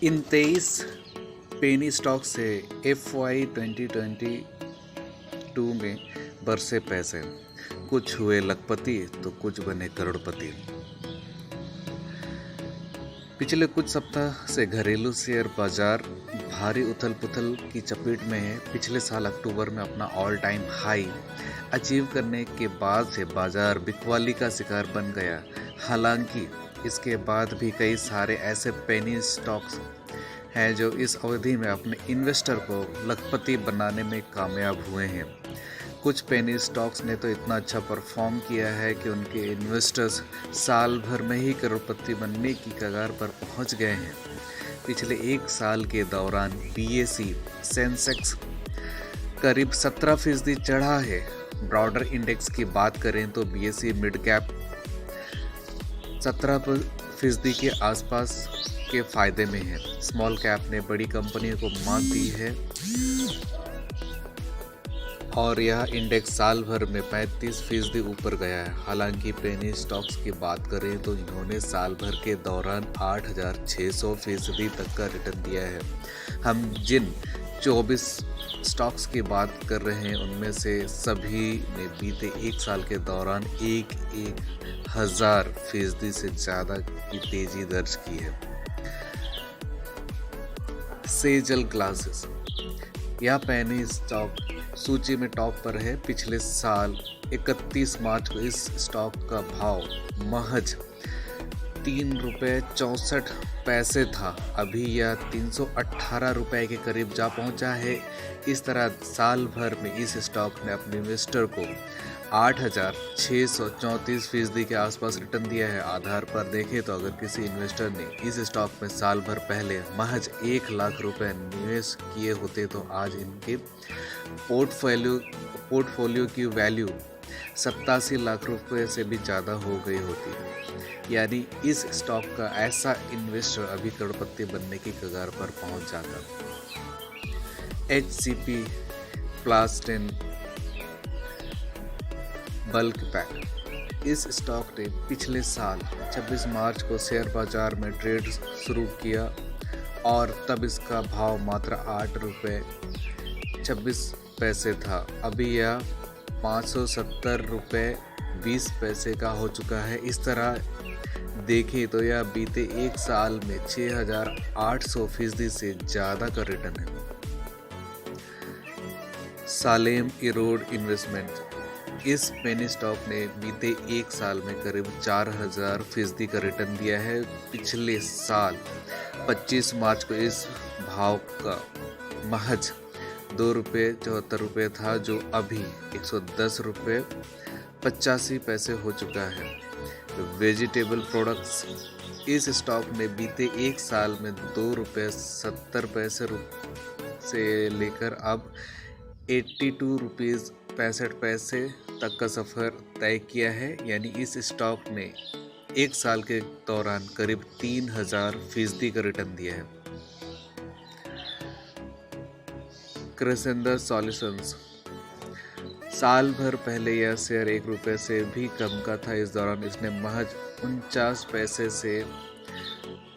इन 23 penny stock से FY 2022 में बरसे पैसे, कुछ हुए लखपति तो कुछ बने करोड़पति। पिछले कुछ सप्ताह से घरेलू शेयर बाजार भारी उथल पुथल की चपेट में है। पिछले साल अक्टूबर में अपना ऑल टाइम हाई अचीव करने के बाद से बाजार बिकवाली का शिकार बन गया। हालांकि इसके बाद भी कई सारे ऐसे पेनी स्टॉक्स हैं जो इस अवधि में अपने इन्वेस्टर को लखपति बनाने में कामयाब हुए हैं। कुछ पेनी स्टॉक्स ने तो इतना अच्छा परफॉर्म किया है कि उनके इन्वेस्टर्स साल भर में ही करोड़पति बनने की कगार पर पहुंच गए हैं। पिछले एक साल के दौरान BSE सेंसेक्स करीब 17% चढ़ा है। ब्रॉडर इंडेक्स की बात करें तो BSE मिड कैप 17% के आसपास के फायदे में है। स्मॉल कैप ने बड़ी कंपनियों को मात दी है और यह इंडेक्स साल भर में 35% ऊपर गया है। हालांकि पेनी स्टॉक्स की बात करें तो इन्होंने साल भर के दौरान 8600% तक का रिटर्न दिया है। हम जिन 24 स्टॉक्स की बात कर रहे हैं उनमें से सभी ने बीते एक साल के दौरान 1000% से ज़्यादा की तेजी दर्ज की है। सेजल ग्लासेस, यह पेनी स्टॉक सूची में टॉप पर है। पिछले साल 31 मार्च को इस स्टॉक का भाव महज ₹3.64 था। अभी यह ₹318 के करीब जा पहुंचा है। इस तरह साल भर में इस स्टॉक ने अपने इन्वेस्टर को 8634% के आसपास रिटर्न दिया है। आधार पर देखें तो अगर किसी इन्वेस्टर ने इस स्टॉक में साल भर पहले महज 1 लाख रुपए निवेश किए होते तो आज इनके पोर्टफोलियो की वैल्यू 87 लाख रुपए से भी ज़्यादा हो गई होती। यानी इस स्टॉक का ऐसा इन्वेस्टर अभी करोड़पति बनने की कगार पर पहुंच जाता। HCP प्लास्टिन बल्क पैक, इस स्टॉक ने पिछले साल 26 मार्च को शेयर बाजार में ट्रेड शुरू किया और तब इसका भाव मात्र ₹8.26 था। अभी यह ₹570.20 का हो चुका है। इस तरह देखें तो यह बीते एक साल में 6800% से ज़्यादा का रिटर्न है। सालेम इरोड इन्वेस्टमेंट, इस पेनी स्टॉक ने बीते एक साल में करीब 4000% का रिटर्न दिया है। पिछले साल 25 मार्च को इस भाव का महज ₹2.74 था, जो अभी ₹110.85 हो चुका है। वेजिटेबल प्रोडक्ट्स, इस स्टॉक ने बीते एक साल में ₹2.70 से लेकर अब ₹82.65 तक का सफ़र तय किया है। यानी इस स्टॉक ने एक साल के दौरान करीब 3000% का रिटर्न दिया है। क्रेसेंडर सॉल्यूशंस, साल भर पहले यह शेयर ₹1 से भी कम का था। इस दौरान इसने महज 49 पैसे से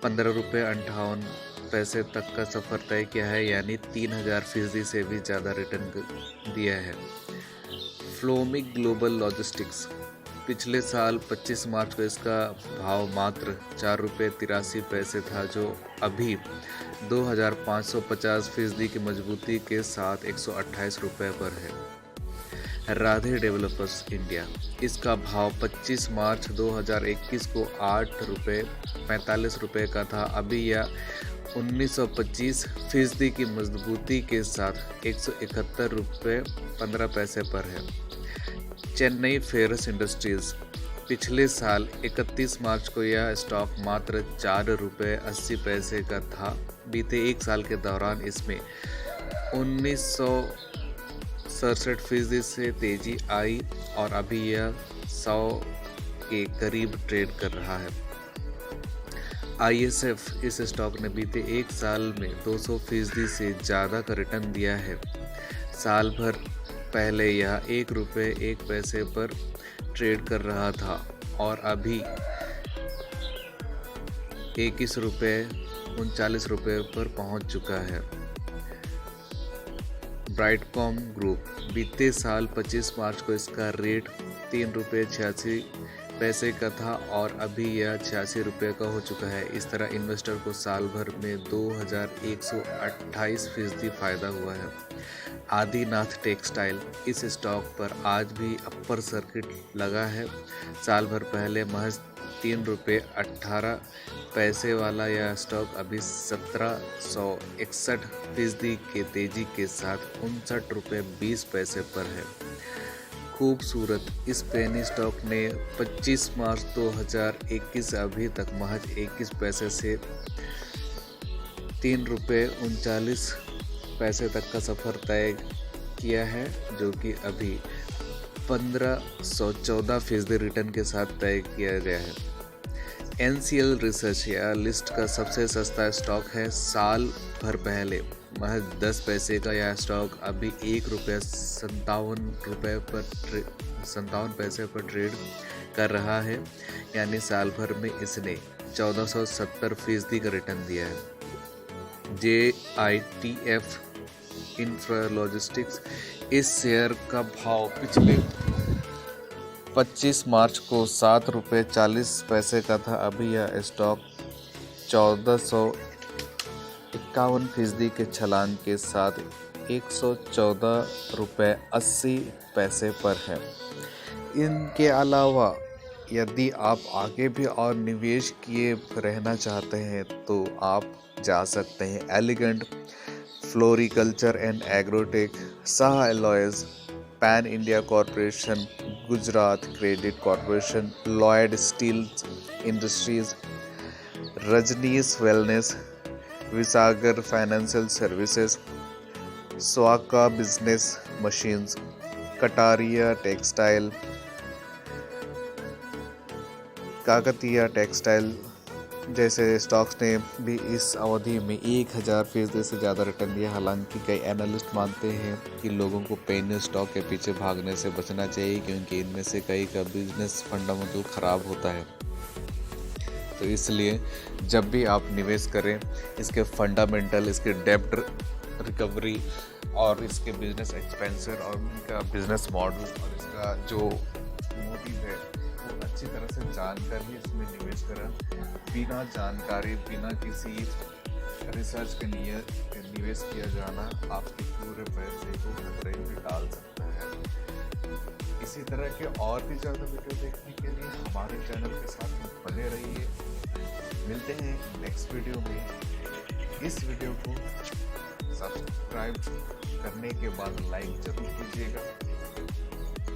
₹15.58 तक का सफ़र तय किया है। यानी 3000% से भी ज़्यादा रिटर्न दिया है। फ्लोमिक ग्लोबल लॉजिस्टिक्स, पिछले साल 25 मार्च को इसका भाव मात्र ₹4.83 था, जो अभी 2550% की मजबूती के साथ ₹128 पर है। राधे डेवलपर्स इंडिया, इसका भाव 25 मार्च 2021 को ₹8.45 का था। अभी यह 1925% की मजबूती के साथ ₹171.15 पर है। चेन्नई फेरस इंडस्ट्रीज, पिछले साल 31 मार्च को यह स्टॉक मात्र ₹4.80 का था। बीते एक साल के दौरान इसमें 1967% से तेजी आई और अभी यह 100 के करीब ट्रेड कर रहा है। ISF, इस स्टॉक ने बीते एक साल में 200% से ज़्यादा का रिटर्न दिया है। साल भर पहले यह ₹1.01 पर ट्रेड कर रहा था और अभी ₹39 पर पहुंच चुका है। ब्राइटकॉम ग्रुप, बीते साल 25 मार्च को इसका रेट ₹3.86 का था और अभी यह ₹86 का हो चुका है। इस तरह इन्वेस्टर को साल भर में 2128% फायदा हुआ है। आदिनाथ टेक्सटाइल, इस स्टॉक पर आज भी अपर सर्किट लगा है। साल भर पहले महज ₹3.18 वाला यह स्टॉक अभी 1761% के तेजी के साथ ₹59.20 पर है। खूबसूरत इस पेनी स्टॉक ने 25 मार्च 2021 अभी तक महज 21 पैसे से ₹3.39 तक का सफ़र तय किया है, जो कि अभी 1514% रिटर्न के साथ तय किया गया है। NCL रिसर्च या लिस्ट का सबसे सस्ता स्टॉक है। साल भर पहले महज 10 पैसे का यह स्टॉक अभी ₹1.57 पर ट्रेड कर रहा है, यानी साल भर में इसने 1470% का रिटर्न दिया है। JITF इंफ्रालॉजिस्टिक्स, इस शेयर का भाव पिछले 25 मार्च को ₹7.40 का था। अभी यह स्टॉक 1451% के छलांग के साथ ₹114.80 पर है। इनके अलावा यदि आप आगे भी और निवेश किए रहना चाहते हैं तो आप जा सकते हैं elegant floriculture and agrotech, Shah alloys, pan India corporation, Gujarat credit corporation, Lloyd steel industries, Rajneesh wellness, Visagar financial services, Swaka business machines, Kataria textile, Kakatiya textile जैसे स्टॉक्स ने भी इस अवधि में 1000% से ज़्यादा रिटर्न दिया। हालांकि कई एनालिस्ट मानते हैं कि लोगों को पेनी स्टॉक के पीछे भागने से बचना चाहिए, क्योंकि इनमें से कई का बिजनेस फंडामेंटल ख़राब होता है। तो इसलिए जब भी आप निवेश करें, इसके फंडामेंटल, इसके डेब्ट रिकवरी और इसके बिजनेस एक्सपेंसर और इनका बिजनेस मॉडल और इसका जो मोटिव है वो अच्छी तरह से जानकर ही इसमें निवेश करें। बिना जानकारी, बिना किसी रिसर्च के लिए निवेश किया जाना आपके पूरे पैसे को खतरे में डाल सकता है। इसी तरह के और भी ज़्यादा वीडियो देखने के लिए हमारे चैनल के साथ बने रहिए। मिलते हैं नेक्स्ट वीडियो में। इस वीडियो को सब्सक्राइब करने के बाद लाइक जरूर कीजिएगा।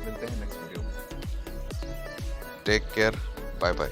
मिलते हैं नेक्स्ट वीडियो में। Take care, bye bye.